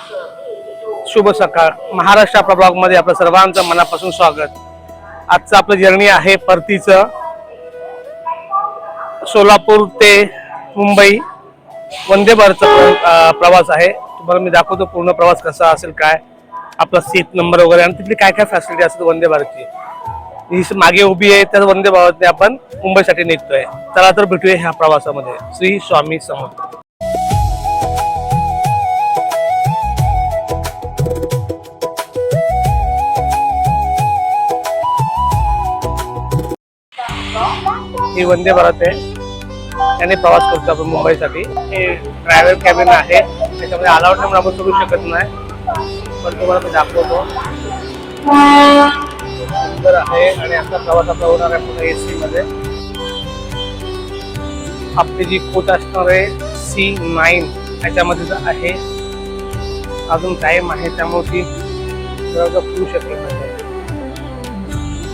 शुभ सकाळ. महाराष्ट्र आपल्या ब्लॉगमध्ये आपलं सर्वांचं मनापासून स्वागत. आजचं आपलं जर्नी आहे परतीचं. सोलापूर ते मुंबई वंदे भारतचा प्रवास आहे. तुम्हाला मी दाखवतो पूर्ण प्रवास कसा असेल, काय आपला सीट नंबर वगैरे आणि तिथली काय काय फॅसिलिटी असतात वंदे भारतची. ही मागे उभी आहे तर वंदे भारतने आपण मुंबईसाठी निघतोय. चला तर भेटूया ह्या प्रवासामध्ये. श्री स्वामी समर्थ. ही वंदे भारत आहे, त्याने प्रवास करतो आपण मुंबईसाठी. हे ड्रायव्हर कॅबिन आहे, त्याच्यामध्ये अलाउड म्हणून आपण करू शकत नाही, पण तुम्हाला मी दाखवतो. सुंदर आहे आणि असा प्रवास आपला होणार आहे पुन्हा AC मध्ये. आपली जी कोच असणार आहे C9 त्याच्यामध्ये आहे. अजून टाइम आहे त्यामुळे ती फिरू शकत नाही.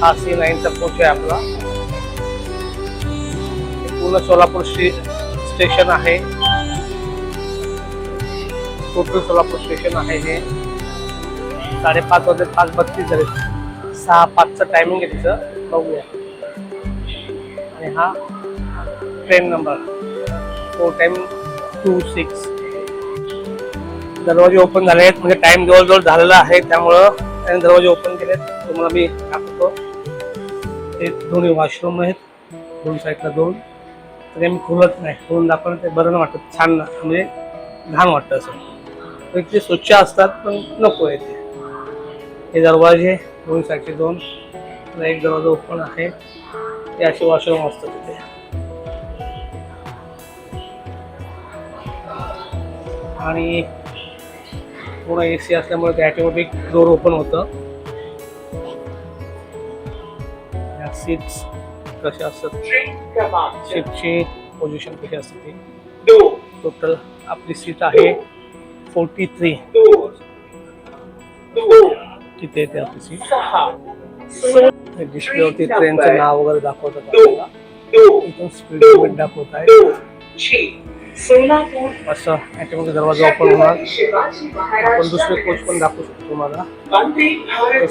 हा C9 चा कोच आहे आपला. पूर्ण सोलापूर स्टेशन आहे. टोटल सोलापूर स्टेशन आहे हे. 5:30 वाजता 5:32 झाले. 6:05चं टायमिंग आहे तिचं, बघूया. आणि हा ट्रेन नंबर 4:26. दरवाजे ओपन झाले आहेत, म्हणजे टाइम जवळजवळ झालेला आहे, त्यामुळं त्याने दरवाजे ओपन केलेत. तुम्हाला मी दाखवतो. ते दोन्ही वॉशरूम आहेत, दोन साईडला दोन. तरी आम्ही खोलत नाही, खोलून दाखवलं ते बरं नाही वाटत, छान म्हणजे घाण वाटतं असं. ते स्वच्छ असतात पण नको आहे ते. हे दरवाजे दोन साईडचे दोन, एक दरवाजा ओपन आहे. ते असे वॉशरूम असतात तिथे. आणि पूर्ण AC असल्यामुळे ते ऑटोमॅटिक डोर ओपन होतं. सीट्स कशा असतात, सीटची पोझिशन कशी असते ती. टोटल आपली सीट आहे 43. तिथे येते आपली सीट. डिस्प्लेवरती ट्रेनचं नाव वगैरे दाखवतात आपल्याला. इथून स्पीड लिमिट दाखवत आहे. असं याच्यामध्ये दरवाजा ओपन होणार. आपण दुसरे कोच पण दाखवू शकतो तुम्हाला.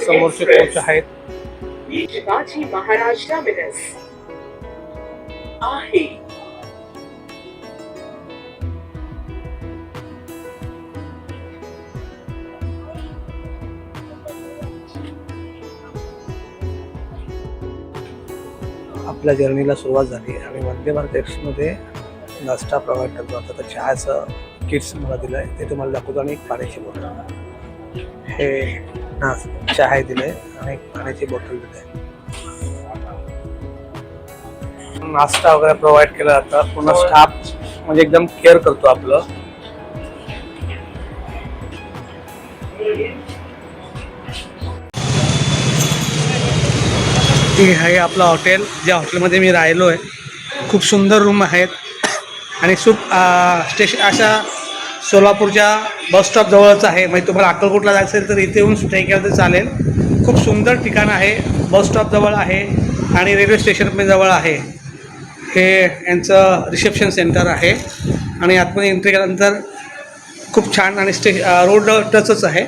समोरचे कोच आहेत. शिवाजी महाराज टर्मिनस आहे. आपल्या जर्नीला सुरुवात झाली आणि वंदे भारत एक्सप्रेसमध्ये नाश्ता प्रोव्हाइड करतो. आता तर चहाचं किट्स मला दिलं आहे, ते तुम्हाला दाखवतो. आणि एक पाण्याची बॉटल, हे चहा दिलं आहे आणि एक पाण्याची बॉटल दिली आहे. नाश्ता वगैरे प्रोव्हाइड केला जातं. पूर्ण स्टाफ म्हणजे एकदम केअर करतो आपलं. हे आहे आपलं हॉटेल, ज्या हॉटेलमध्ये मी राहिलो आहे. खूप सुंदर रूम आहेत आणि स्टेशन अशा सोलापूरच्या बसस्टॉप जवळच आहे. म्हणजे तुम्हाला अक्कलकोटला जायचं असेल तर इथे येऊन स्टे केलं तर चालेल. खूप सुंदर ठिकाण आहे. बसस्टॉप जवळ आहे आणि रेल्वे स्टेशन पण जवळ आहे. हे यांचं रिसेप्शन सेंटर आहे आणि आतमध्ये एंट्री केल्यानंतर खूप छान आणि रोड टचच आहे.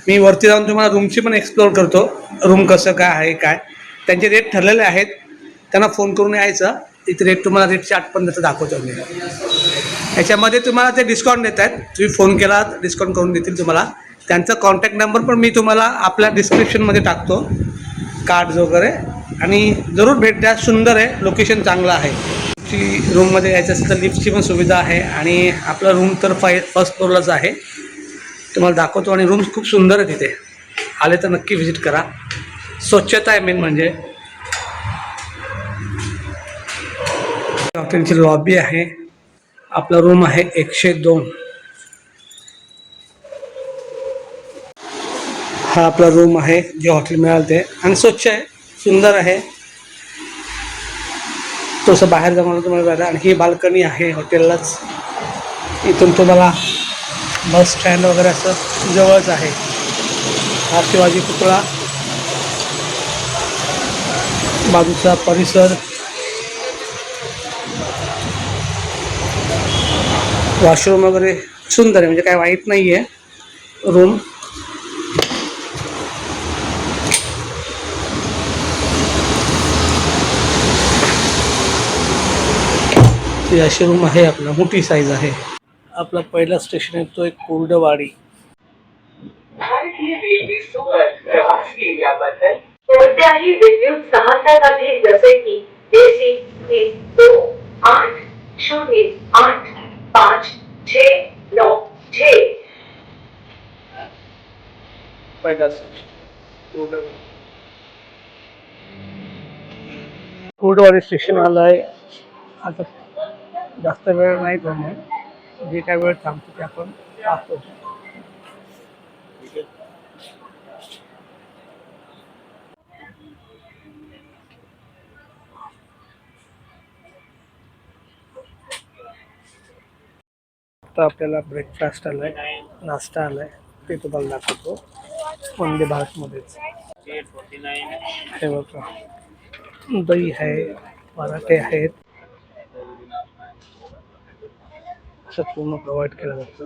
मी वरती जाऊन तुम्हाला रूमची पण एक्सप्लोअर करतो. रूम कसं काय आहे, काय त्यांचे रेट ठरलेले आहेत. त्यांना फोन करून यायचं. इथे रेट तुम्हाला रेटचे 8-15 दाखवतो मी. याच्यामध्ये तुम्हाला ते डिस्काउंट देत आहेत. तुम्ही फोन केला डिस्काउंट करून देतील तुम्हाला. त्यांचा कॉन्टॅक्ट नंबर पण मी तुम्हाला आपल्या डिस्क्रिप्शनमध्ये टाकतो, कार्ड्स वगैरे. आणि जरूर भेट द्या. सुंदर आहे, लोकेशन चांगलं आहे. रूममध्ये यायचं असेल तर लिफ्टची पण सुविधा आहे. आणि आपला रूम तर फर्स्ट फ्लोअरलाच आहे, तुम्हाला दाखवतो. आणि रूम खूप सुंदर आहे. तिथे आले तर नक्की व्हिजिट करा. स्वच्छता आहे मेन म्हणजे. हॉटेलची लॉबी आहे. आपला रूम आहे 102. हा आपला रूम आहे जे हॉटेल मिळालं ते. आणि स्वच्छ आहे, सुंदर आहे. तसं बाहेर जाऊन तुम्हाला बघा. आणि ही बाल्कनी आहे हॉटेललाच. इथून तुम्हाला बस स्टँड वगैरे असं जवळच आहे. हा शिवाजी पुतळा, बाजूचा परिसर, वॉशरूम वगैरे सुंदर आहे, म्हणजे काय वाईट नाही आहे. रूम. ती अशी रूम आहे. आपला मोठी साईज आहे. आपला पहिला स्टेशन येतो एक कुर्डवाडी. भारतीय रेल्वे सोबत प्रवास केल्याबद्दल कोणत्याही विद्युत समस्यांमध्ये जसे की एसी 3280856 पहिला कुर्डवाडी स्टेशन आलाय. आता जास्त वेळ नाही थांबणार. जे काय वेळ थांबतो ते आपण पाहतो. आता आपल्याला ब्रेकफास्ट आलाय, नाश्ता आलाय, ते तुम्हाला दाखवतो. वंदे भारतमध्येच हे बघा, दही आहे, पराठे आहेत, असं पूर्ण प्रोव्हाइड केलं जातं.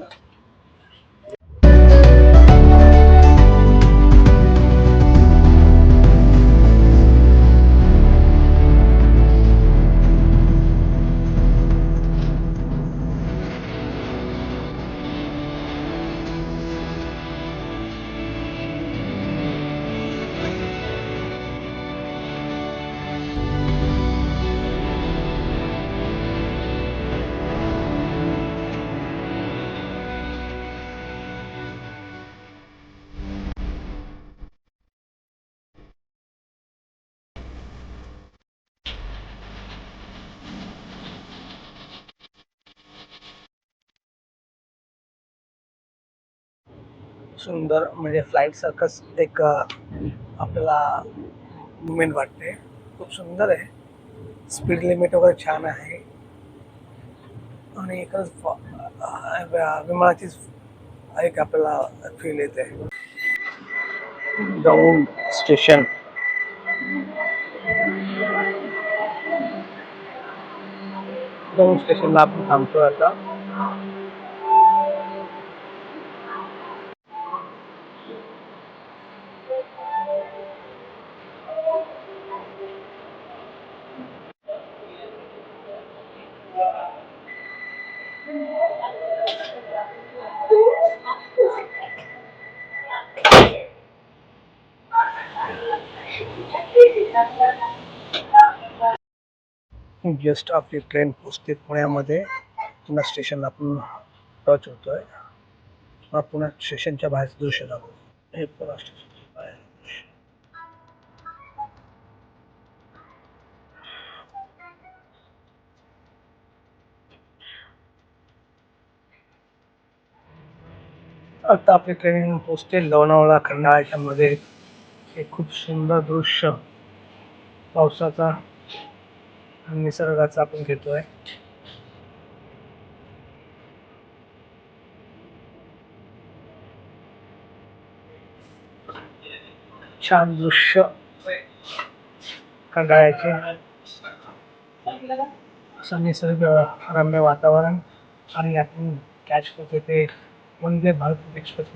सुंदर म्हणजे फ्लाईट सारखंच एक आपल्याला मुवमेंट वाटते. खूप सुंदर आहे. स्पीड लिमिट वगैरे छान आहे आणि एकच विमानाची एक आपल्याला फील येते. दौंड स्टेशन. दौंड स्टेशनला आपण थांबतो आता. जस्ट आपली ट्रेन पोचते पुण्यामध्ये. पुन्हा स्टेशनला आपण टच होतोय. पुन्हा स्टेशनच्या बाहेरचं दृश्य दाखवतो. हे पुन्हा स्टेशन बाहेर. आता आपली ट्रेन पोचते लोणावळा खंडाळ्याच्या मध्ये. हे खूप सुंदर दृश्य पावसाचा आणि निसर्गाचा आपण घेतोय. छान दृश्य खंडाळ्याचे. असं निसर्ग रम्य वातावरण आणि यातून कॅच होते ते वंदे भारत एक्सप्रेस.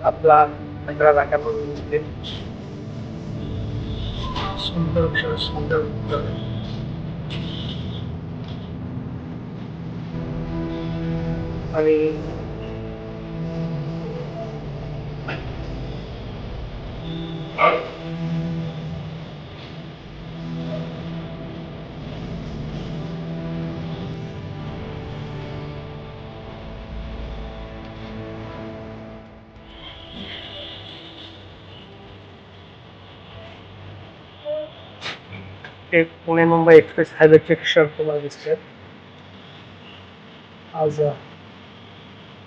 आपला 15 लाखापासून दिसते. सुंदर क्षण, सुंदर आणि एक पुणे मुंबई एक्सप्रेस हायवेचे क्षण तुम्हाला दिसतात. आज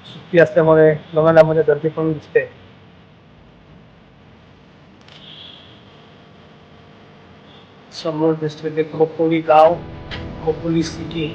सुट्टी असल्यामुळे लोणावळ्यामध्ये गर्दी पण दिसते. समोर दिसते ते खोपोली गाव, खोपोली सिटी.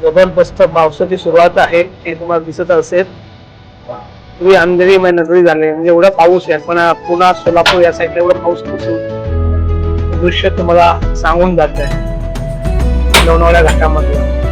जबरदस्त पावसाची सुरुवात आहे हे तुम्हाला दिसत असेल. तुम्ही अंधेरी नगरी झाले म्हणजे एवढा पाऊस आहे, पण पुन्हा सोलापूर या साईडला एवढा पाऊस नसून दृश्य तुम्हाला सांगून जात आहे लोणावळ्या घाटामधलं.